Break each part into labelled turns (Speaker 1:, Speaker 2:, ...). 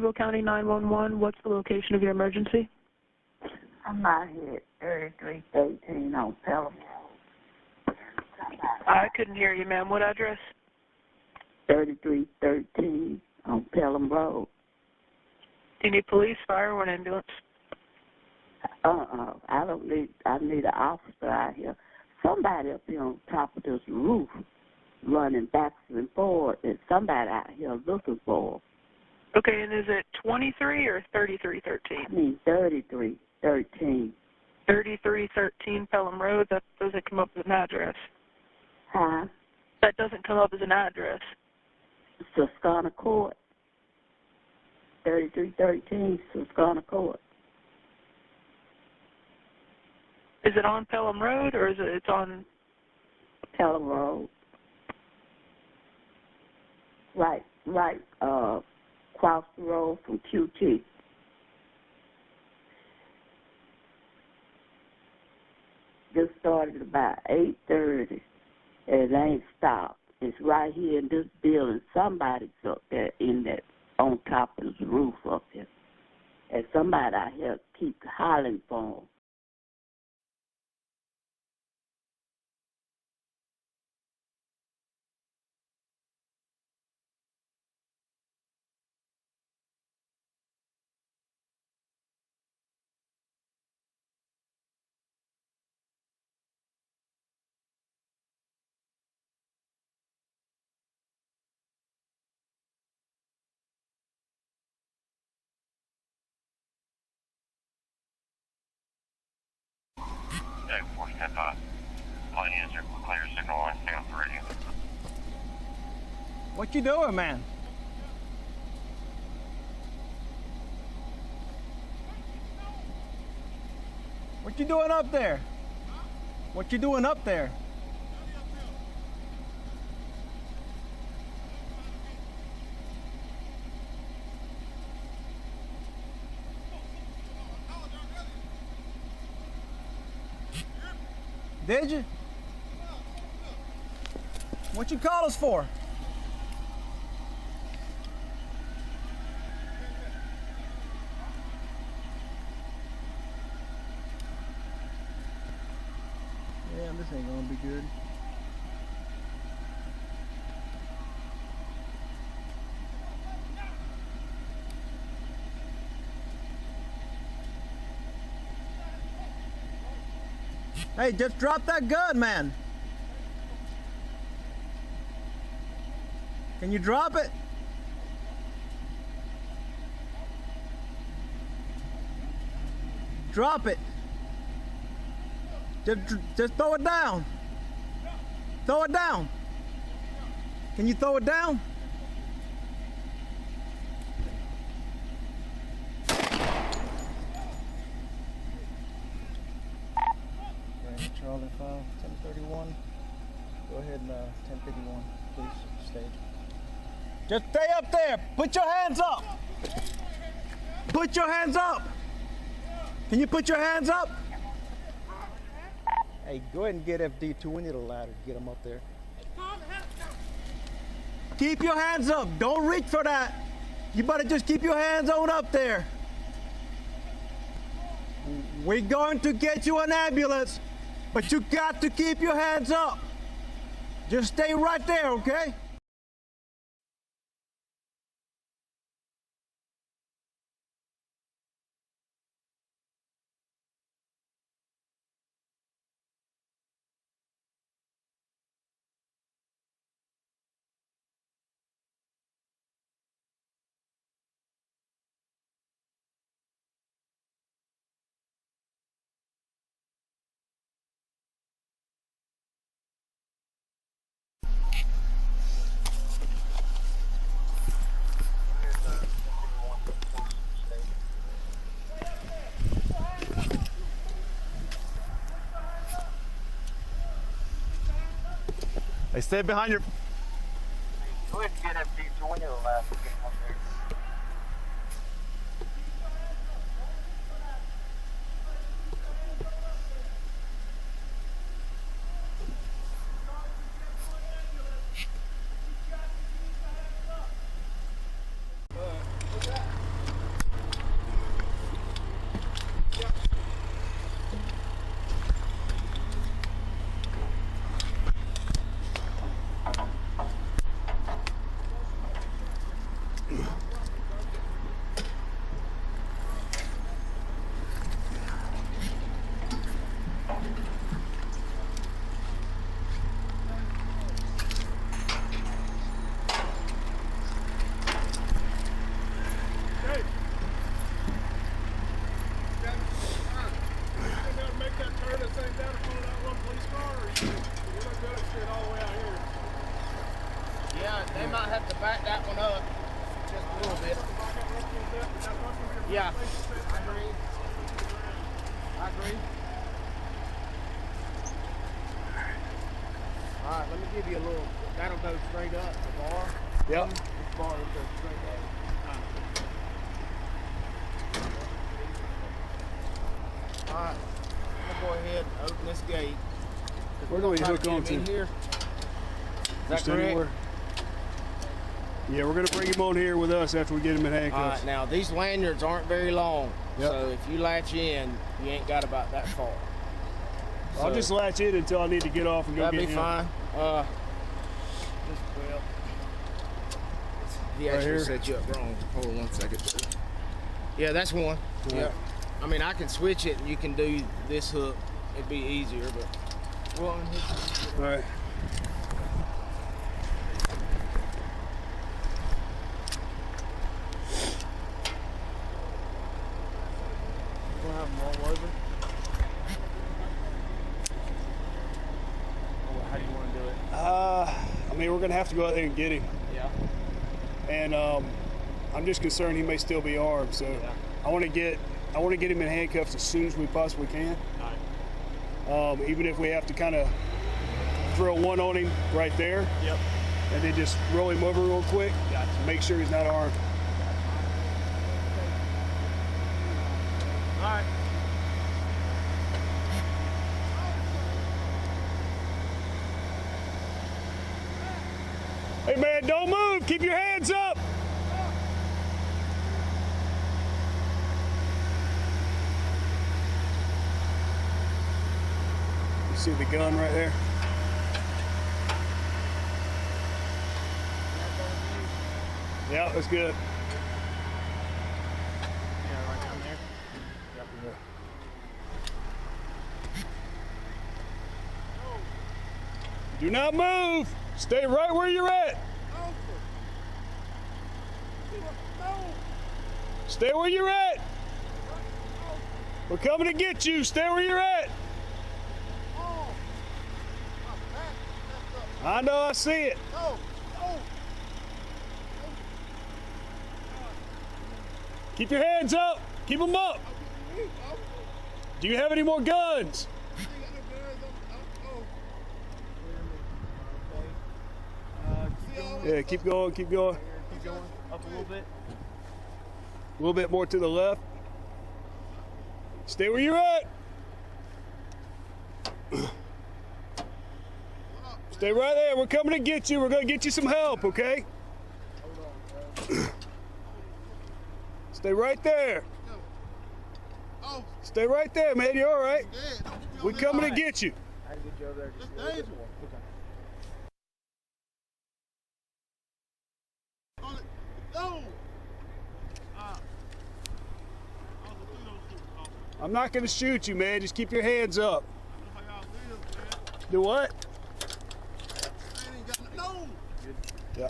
Speaker 1: Greenville County 911. What's the location of your emergency?
Speaker 2: I'm out here at 3313 on Pelham.
Speaker 1: I couldn't hear you, ma'am. What address?
Speaker 2: 3313 on Pelham Road.
Speaker 1: Do you need police, fire, or an ambulance?
Speaker 2: I need an officer out here. Somebody up here on top of this roof running backwards and forwards. There's somebody out here looking for.
Speaker 1: Okay, and is it 23 or 3313?
Speaker 2: I mean 3313.
Speaker 1: 3313 Pelham Road? That doesn't come up as an address.
Speaker 2: Huh?
Speaker 1: That doesn't come up as an address.
Speaker 2: Toscano Court. 3313 Toscano Court.
Speaker 1: Is it on Pelham Road or is it's on
Speaker 2: Pelham Road? Right, across the road from QT. Just started about 8:30, and it ain't stopped. It's right here in this building. Somebody's up there in that, on top of this roof up there. And somebody out here keep hollering for them.
Speaker 3: Okay, 410-5. Line user, clear signal line, stay off the radio.
Speaker 4: What you doing, man? What you doing up there? What you doing up there? Did you? What you call us for? Yeah, this ain't gonna be good. Hey, just drop that gun, man. Can you drop it? Drop it. Just throw it down. Throw it down. Can you throw it down? Charlie 5, 1031. Go ahead and 1051, please, stage. Just stay up there. Put your hands up. Put your hands up. Can you put your hands up? Hey, go ahead and get FD2. We need a ladder to get them up there. Keep your hands up. Don't reach for that. You better just keep your hands on up there. We're going to get you an ambulance. But you got to keep your hands up. Just stay right there, okay?
Speaker 5: Hey, stay behind your...
Speaker 3: Go ahead and get FD2 when you're the last to get up there.
Speaker 6: 3. All right, let me give you a little. That'll go straight up the bar.
Speaker 5: Yep.
Speaker 6: This bar will go straight up. All right, I'm gonna go ahead and open this gate.
Speaker 5: Where do we hook
Speaker 6: Get him
Speaker 5: onto?
Speaker 6: in here. Is that correct?
Speaker 5: Yeah, we're gonna bring him on here with us after we get him in
Speaker 6: All
Speaker 5: handcuffs.
Speaker 6: right, now these lanyards aren't very long,
Speaker 5: Yep.
Speaker 6: so if you latch in, you ain't got about that far.
Speaker 5: I'll just latch in until I need to get off and go
Speaker 6: That'd
Speaker 5: get
Speaker 6: be
Speaker 5: him.
Speaker 6: fine. Well, he
Speaker 5: Right
Speaker 6: actually
Speaker 5: here?
Speaker 6: set you up wrong. Hold on 1 second. Yeah, that's one. Yeah. I mean, I can switch it and you can do this hook. It'd be easier, but we'll unhook it.
Speaker 5: All right.
Speaker 6: We'll have them all over. Or how do you want to do it?
Speaker 5: I mean, we're gonna have to go out there and get him,
Speaker 6: Yeah.
Speaker 5: and I'm just concerned he may still be armed. So
Speaker 6: Yeah.
Speaker 5: I want to get him in handcuffs as soon as we possibly can.
Speaker 6: All right.
Speaker 5: Even if we have to kind of drill one on him right there,
Speaker 6: Yep.
Speaker 5: and then just roll him over real quick.
Speaker 6: Gotcha.
Speaker 5: Make sure he's not armed.
Speaker 6: All right.
Speaker 5: Hey man, don't move. Keep your hands up. You see the gun right there? Yeah, that's good.
Speaker 6: Yeah, right down there. Yep.
Speaker 5: Do not move. Stay right where you're at. Stay where you're at. We're coming to get you. Stay where you're at. I know, I see it. Keep your hands up. Keep them up. Do you have any more guns? Yeah, keep going, keep going.
Speaker 6: Keep going up a little bit.
Speaker 5: A little bit more to the left. Stay where you're at. Stay right there. We're coming to get you. We're going to get you some help, okay? Stay right there. Stay right there, man. You're all right. We're coming to get you.
Speaker 6: I can get you over there. Just a little bit more. Okay.
Speaker 5: I'm not going to shoot you, man. Just keep your hands up. Do what? Yeah.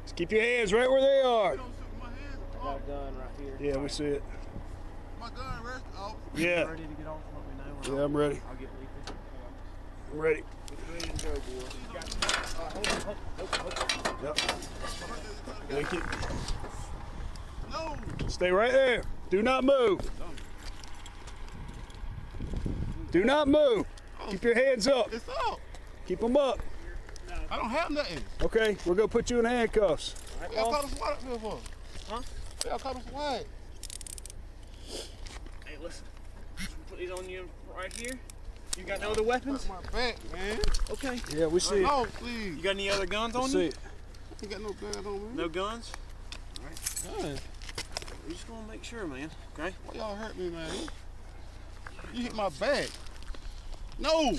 Speaker 5: Just keep your hands right where they are.
Speaker 6: I got a gun right here.
Speaker 5: Yeah, we see it.
Speaker 7: My gun rest off.
Speaker 5: Yeah.
Speaker 6: Ready to get on? Let me know.
Speaker 5: Yeah, I'm ready.
Speaker 6: I'll get lethal.
Speaker 5: I'm ready.
Speaker 6: It's ready to go, boy.
Speaker 5: Yep. Thank you.
Speaker 7: No.
Speaker 5: Stay right there. Do not move. Do not move. Keep your hands up.
Speaker 7: It's up.
Speaker 5: Keep them up.
Speaker 7: I don't have nothing.
Speaker 5: Okay, we're gonna put you in handcuffs.
Speaker 7: What y'all call us SWAT up here for?
Speaker 6: Huh?
Speaker 7: What y'all call us SWAT?
Speaker 6: Hey, listen. Put these on you right here. You got no other weapons?
Speaker 7: My back, man.
Speaker 6: Okay.
Speaker 5: Yeah, we see it.
Speaker 7: No, please.
Speaker 6: You got any other guns on
Speaker 5: We
Speaker 6: you?
Speaker 5: see it.
Speaker 7: You got no gun on me.
Speaker 6: No guns? Alright. We just gonna make sure, man. Okay?
Speaker 7: Why y'all hurt me, man? You hit my back. No.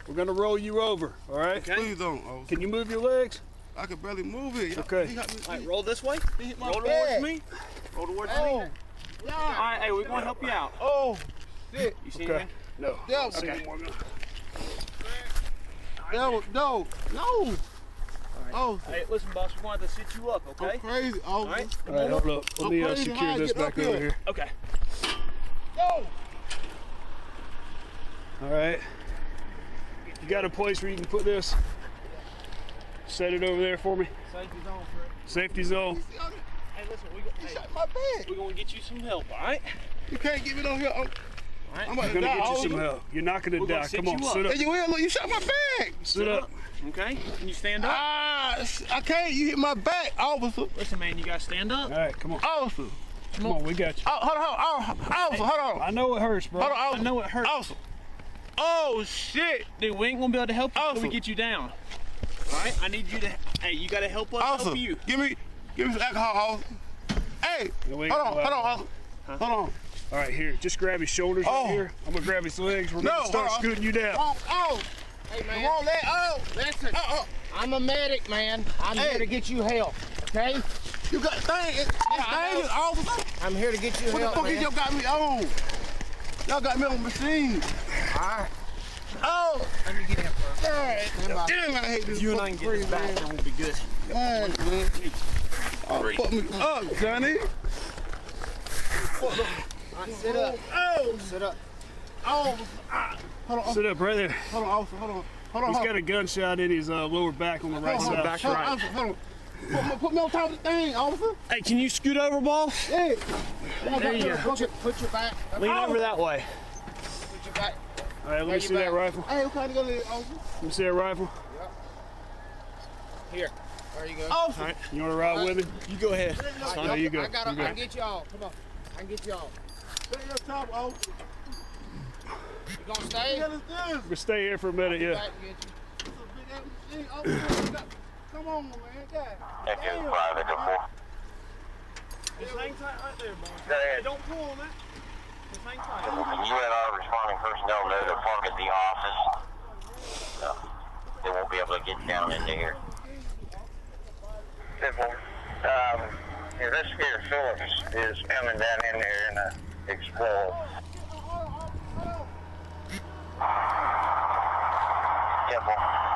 Speaker 5: We're gonna roll you over. All right.
Speaker 6: Okay.
Speaker 7: Please don't. Oh,
Speaker 5: Can you move your legs?
Speaker 7: I can barely move it.
Speaker 5: Okay.
Speaker 7: He got me.
Speaker 6: Alright, roll this way.
Speaker 7: He hit my
Speaker 6: Roll
Speaker 7: back.
Speaker 6: towards me. Roll towards
Speaker 7: Oh.
Speaker 6: me. Alright, hey, we're gonna help you out.
Speaker 7: Oh. Shit.
Speaker 6: You see
Speaker 5: Okay.
Speaker 6: anything?
Speaker 5: No.
Speaker 7: That was,
Speaker 5: Okay. More gun.
Speaker 7: no. Oh.
Speaker 6: Hey, listen, boss, we wanted to sit you up, okay?
Speaker 7: I'm crazy. Oh.
Speaker 6: All right.
Speaker 5: All right, hold up. Let me
Speaker 7: crazy.
Speaker 5: secure
Speaker 7: How I
Speaker 5: this
Speaker 7: get up
Speaker 5: back over
Speaker 7: here?
Speaker 5: here.
Speaker 6: Okay.
Speaker 7: No.
Speaker 5: All right. You got a place where you can put this? Set it over there for me.
Speaker 6: Safety zone, Fred.
Speaker 5: Safety zone.
Speaker 7: See all this
Speaker 6: listen,
Speaker 7: You shot my bag.
Speaker 6: we're gonna get you some help, all right?
Speaker 7: You can't get me on here.
Speaker 6: All
Speaker 7: I'm
Speaker 6: right.
Speaker 7: about
Speaker 5: I'm
Speaker 7: to
Speaker 5: gonna
Speaker 7: die.
Speaker 5: get you some
Speaker 7: officer.
Speaker 5: help. You're not gonna
Speaker 6: We're gonna
Speaker 5: die.
Speaker 6: set
Speaker 5: Come on,
Speaker 6: you up.
Speaker 5: sit up.
Speaker 7: Hey, you will. Look, you shot my bag.
Speaker 5: Sit up.
Speaker 6: Okay? Can you stand up?
Speaker 7: I can't. You hit my back, officer.
Speaker 6: Listen, man, you gotta stand up.
Speaker 5: All right, come on.
Speaker 7: Officer.
Speaker 5: Come on, we got you.
Speaker 7: Oh, hold on. Officer, hold on.
Speaker 5: I know it hurts, bro.
Speaker 7: Hold on, officer.
Speaker 6: I know it hurts.
Speaker 7: Officer. Oh, shit.
Speaker 6: Dude, we ain't gonna be able to help you until we
Speaker 7: Officer.
Speaker 6: get you down. All right? I need you to. Hey, you gotta help us
Speaker 7: Officer,
Speaker 6: help you.
Speaker 7: give me some alcohol, officer. Hey,
Speaker 5: No, we
Speaker 7: hold
Speaker 5: ain't
Speaker 7: on,
Speaker 5: gonna
Speaker 7: officer. Hold on.
Speaker 5: All right, here. Just grab his shoulders right here. I'm gonna grab his legs. We're gonna start
Speaker 7: hold on.
Speaker 5: scooting you down.
Speaker 7: Oh,
Speaker 6: Hey, man.
Speaker 7: come on,
Speaker 6: Listen.
Speaker 7: oh.
Speaker 6: I'm a medic, man. I'm here to get you help. Okay?
Speaker 7: You got thing. It's dangerous, officer.
Speaker 6: I'm here to get you
Speaker 7: What the
Speaker 6: help,
Speaker 7: fuck
Speaker 6: man.
Speaker 7: is y'all got me on? Y'all got me on machine.
Speaker 6: All right.
Speaker 7: Oh,
Speaker 6: Let me get in first.
Speaker 7: God damn, I hate this.
Speaker 6: You and I can get this back. It won't be good.
Speaker 7: Man. Oh, fuck me up, Johnny.
Speaker 6: All right, sit up.
Speaker 7: Oh,
Speaker 6: Sit up.
Speaker 7: oh. Hold on,
Speaker 5: Sit up right there.
Speaker 7: hold on, officer. Hold on.
Speaker 5: He's got a gunshot in his lower back on the right
Speaker 7: Hold on,
Speaker 5: side.
Speaker 6: back
Speaker 7: hold on,
Speaker 6: right.
Speaker 7: officer, hold on. Put me on top of the thing, officer.
Speaker 6: Hey, can you scoot over, boss?
Speaker 7: Yeah.
Speaker 6: There you go. Put your back. Lean over that way. Put your back.
Speaker 5: All right, let me
Speaker 6: Got
Speaker 5: see
Speaker 6: your
Speaker 5: that
Speaker 6: back.
Speaker 5: rifle.
Speaker 7: Hey, what kind of gun is it, officer?
Speaker 5: Let me see that rifle.
Speaker 6: Here. There you go.
Speaker 7: Officer.
Speaker 5: All right, you want to ride with me?
Speaker 6: You go ahead.
Speaker 5: There you go.
Speaker 6: I
Speaker 5: You
Speaker 6: can get y'all. Come on. I can get y'all.
Speaker 7: Stay up top, officer.
Speaker 6: You gonna stay?
Speaker 7: What the hell is this?
Speaker 5: We'll stay here for a minute, yeah.
Speaker 6: Back and get you.
Speaker 7: It's a big ass machine, officer. Come on, man. God.
Speaker 3: Echo 5, Echo 4.
Speaker 6: Just hang tight right there, boss.
Speaker 3: Go ahead.
Speaker 6: Don't pull on that. Just hang tight.
Speaker 3: You and our responding personnel know they're parked at the office. So they won't be able to get down into here. Simple. Investigator Phillips is coming down in there in a Explorer. Simple.